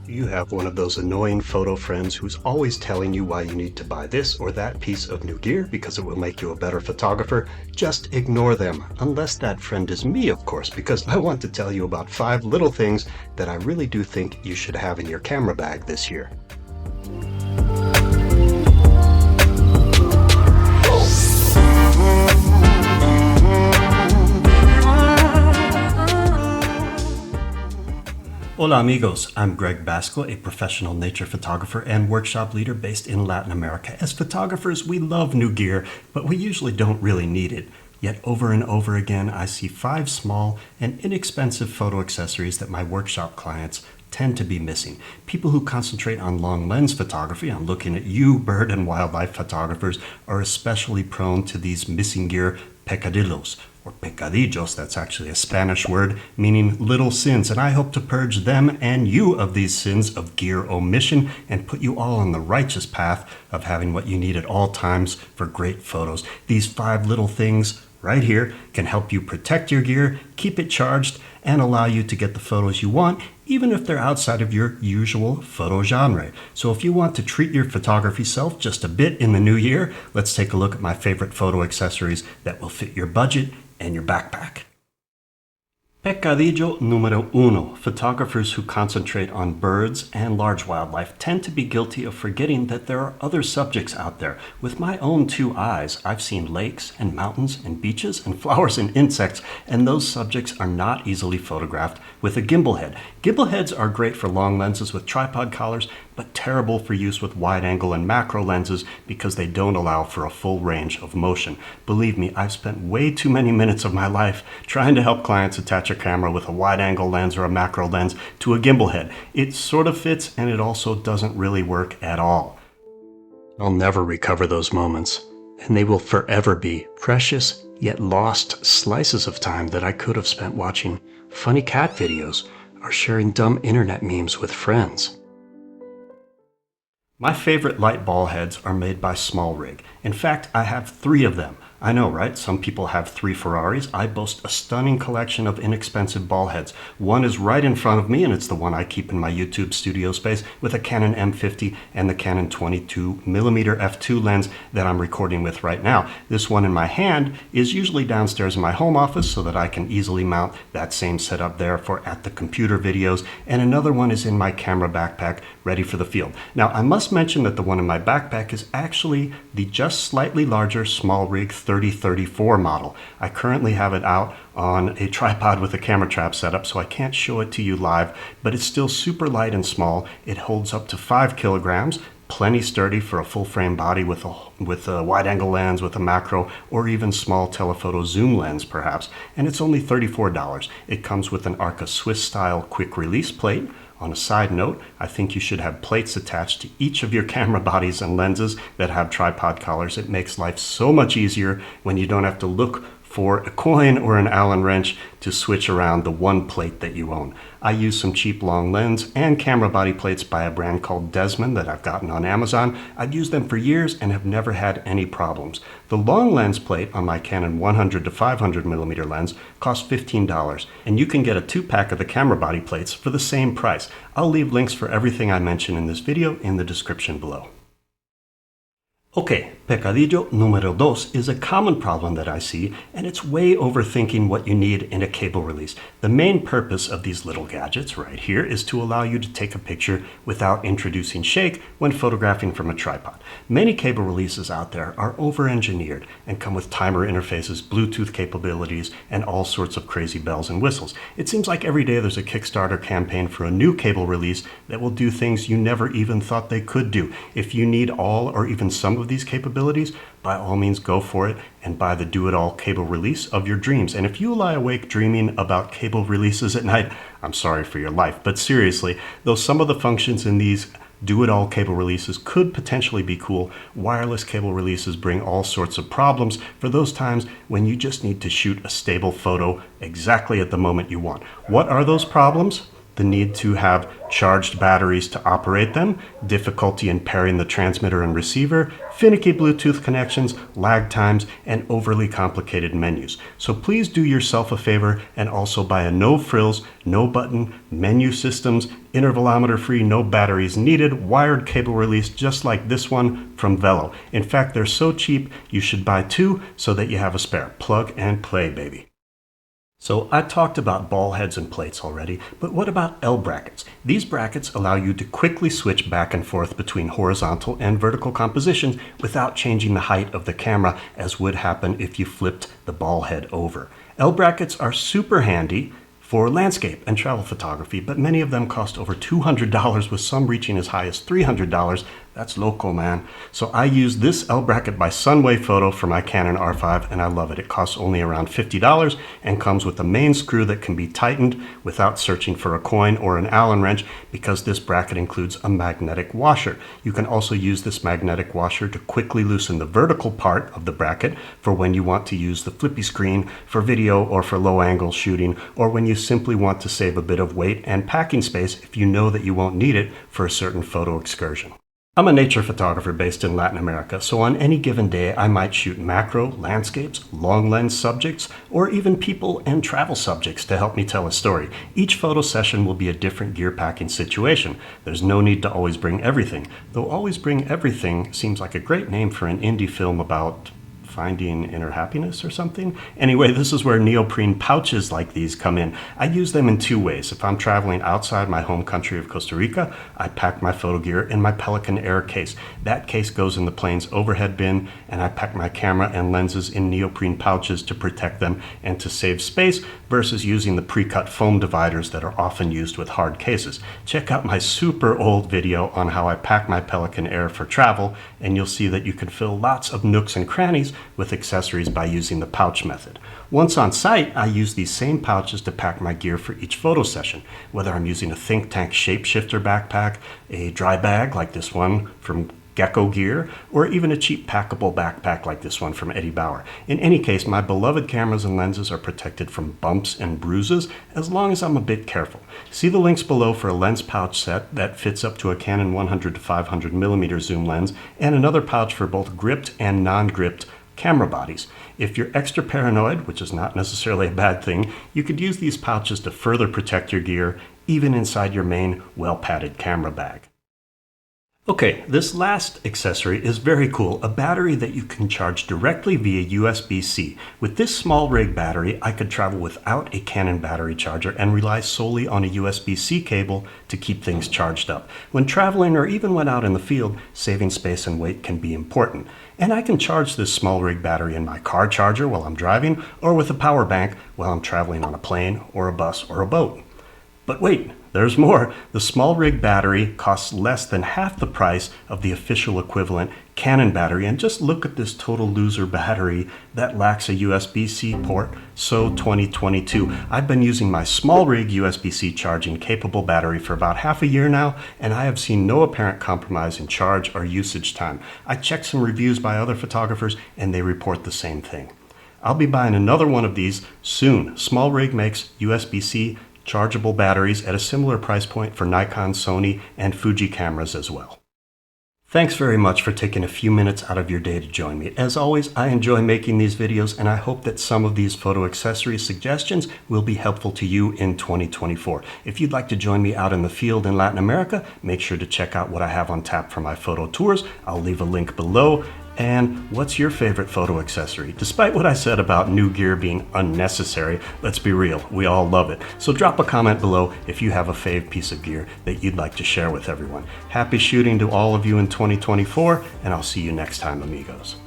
You have one of those annoying photo friends who's always telling you why you need to buy this or that piece of new gear because it will make you a better photographer. Just ignore them, unless that friend is me, of course, because I want to tell you about 5 little things that I really do think you should have in your camera bag this year. Hola amigos, I'm Greg Basco, a professional nature photographer and workshop leader based in Latin America. As photographers, we love new gear, but we usually don't really need it. Yet over and over again, I see 5 small and inexpensive photo accessories that my workshop clients tend to be missing. People who concentrate on long lens photography, I'm looking at you, bird and wildlife photographers, are especially prone to these missing gear pecadillos, or pecadillos, that's actually a Spanish word meaning little sins, and I hope to purge them and you of these sins of gear omission and put you all on the righteous path of having what you need at all times for great photos. These 5 little things right here can help you protect your gear, keep it charged, and allow you to get the photos you want, even if they're outside of your usual photo genre. So if you want to treat your photography self just a bit in the new year, let's take a look at my favorite photo accessories that will fit your budget and your backpack. Pecadillo número uno. Photographers who concentrate on birds and large wildlife tend to be guilty of forgetting that there are other subjects out there. With my own 2 eyes, I've seen lakes and mountains and beaches and flowers and insects, and those subjects are not easily photographed with a gimbal head. Gimbal heads are great for long lenses with tripod collars, but terrible for use with wide angle and macro lenses because they don't allow for a full range of motion. Believe me, I've spent way too many minutes of my life trying to help clients attach a camera with a wide angle lens or a macro lens to a gimbal head. It sort of fits, and it also doesn't really work at all. I'll never recover those moments, and they will forever be precious yet lost slices of time that I could have spent watching funny cat videos or sharing dumb internet memes with friends. My favorite light ball heads are made by SmallRig. In fact, I have 3 of them. I know, right? Some people have 3 Ferraris. I boast a stunning collection of inexpensive ball heads. One is right in front of me, and it's the one I keep in my YouTube studio space with a Canon M50 and the Canon 22mm f2 lens that I'm recording with right now. This one in my hand is usually downstairs in my home office so that I can easily mount that same setup there for at the computer videos, and another one is in my camera backpack ready for the field. Now, I must mention that the one in my backpack is actually the just slightly larger SmallRig 3034 model. I currently have it out on a tripod with a camera trap setup, so I can't show it to you live, but it's still super light and small. It holds up to 5 kilograms, plenty sturdy for a full frame body with a wide angle lens, with a macro, or even small telephoto zoom lens perhaps, and it's only $34. It comes with an Arca Swiss style quick release plate. On a side note, I think you should have plates attached to each of your camera bodies and lenses that have tripod collars. It makes life so much easier when you don't have to look for a coin or an Allen wrench to switch around the one plate that you own. I use some cheap long lens and camera body plates by a brand called Desmond that I've gotten on Amazon. I've used them for years and have never had any problems. The long lens plate on my Canon 100 to 500mm lens costs $15, and you can get a 2-pack of the camera body plates for the same price. I'll leave links for everything I mention in this video in the description below. Okay, pecadillo número 2 is a common problem that I see, and it's way overthinking what you need in a cable release. The main purpose of these little gadgets right here is to allow you to take a picture without introducing shake when photographing from a tripod. Many cable releases out there are over-engineered and come with timer interfaces, Bluetooth capabilities, and all sorts of crazy bells and whistles. It seems like every day there's a Kickstarter campaign for a new cable release that will do things you never even thought they could do. If you need all or even some of these capabilities, by all means go for it and buy the do-it-all cable release of your dreams. And if you lie awake dreaming about cable releases at night, I'm sorry for your life. But seriously, though some of the functions in these do-it-all cable releases could potentially be cool, wireless cable releases bring all sorts of problems for those times when you just need to shoot a stable photo exactly at the moment you want. What are those problems? the need to have charged batteries to operate them, difficulty in pairing the transmitter and receiver, finicky Bluetooth connections, lag times, and overly complicated menus. So please do yourself a favor and also buy a no frills, no button, menu systems, intervalometer free, no batteries needed, wired cable release just like this one from Vello. In fact, they're so cheap, you should buy two so that you have a spare. Plug and play, baby. So I talked about ball heads and plates already, but what about L brackets? These brackets allow you to quickly switch back and forth between horizontal and vertical compositions without changing the height of the camera, as would happen if you flipped the ball head over. L brackets are super handy for landscape and travel photography, but many of them cost over $200, with some reaching as high as $300. That's local, man. So I use this L bracket by Sunwayfoto for my Canon R5, and I love it. It costs only around $50 and comes with a main screw that can be tightened without searching for a coin or an Allen wrench, because this bracket includes a magnetic washer. You can also use this magnetic washer to quickly loosen the vertical part of the bracket for when you want to use the flippy screen for video or for low angle shooting, or when you simply want to save a bit of weight and packing space if you know that you won't need it for a certain photo excursion. I'm a nature photographer based in Latin America, so on any given day I might shoot macro, landscapes, long lens subjects, or even people and travel subjects to help me tell a story. Each photo session will be a different gear packing situation. There's no need to always bring everything, though Always Bring Everything seems like a great name for an indie film about finding inner happiness or something. Anyway, this is where neoprene pouches like these come in. I use them in two ways. If I'm traveling outside my home country of Costa Rica, I pack my photo gear in my Pelican Air case. That case goes in the plane's overhead bin, and I pack my camera and lenses in neoprene pouches to protect them and to save space, versus using the pre-cut foam dividers that are often used with hard cases. Check out my super old video on how I pack my Pelican Air for travel, and you'll see that you can fill lots of nooks and crannies with accessories by using the pouch method. Once on site, I use these same pouches to pack my gear for each photo session, whether I'm using a think tank shapeshifter backpack, a dry bag like this one from Gecko Gear, or even a cheap packable backpack like this one from Eddie Bauer. In any case, my beloved cameras and lenses are protected from bumps and bruises as long as I'm a bit careful. See the links below for a lens pouch set that fits up to a Canon 100 to 500 millimeter zoom lens, and another pouch for both gripped and non-gripped camera bodies. If you're extra paranoid, which is not necessarily a bad thing, you could use these pouches to further protect your gear, even inside your main well-padded camera bag. Okay, this last accessory is very cool, a battery that you can charge directly via USB-C. With this SmallRig battery, I could travel without a Canon battery charger and rely solely on a USB-C cable to keep things charged up. When traveling, or even when out in the field, saving space and weight can be important. And I can charge this SmallRig battery in my car charger while I'm driving, or with a power bank while I'm traveling on a plane or a bus or a boat. But wait, there's more. The SmallRig battery costs less than half the price of the official equivalent Canon battery, and just look at this total loser battery that lacks a USB-C port. So 2022. I've been using my SmallRig USB-C charging capable battery for about half a year now, and I have seen no apparent compromise in charge or usage time. I checked some reviews by other photographers and they report the same thing. I'll be buying another one of these soon. SmallRig makes USB-C chargeable batteries at a similar price point for Nikon, Sony, and Fuji cameras as well. Thanks very much for taking a few minutes out of your day to join me. As always, I enjoy making these videos, and I hope that some of these photo accessory suggestions will be helpful to you in 2024. If you'd like to join me out in the field in Latin America, make sure to check out what I have on tap for my photo tours. I'll leave a link below. And what's your favorite photo accessory? Despite what I said about new gear being unnecessary, let's be real, we all love it. So drop a comment below if you have a fave piece of gear that you'd like to share with everyone. Happy shooting to all of you in 2024, and I'll see you next time, amigos.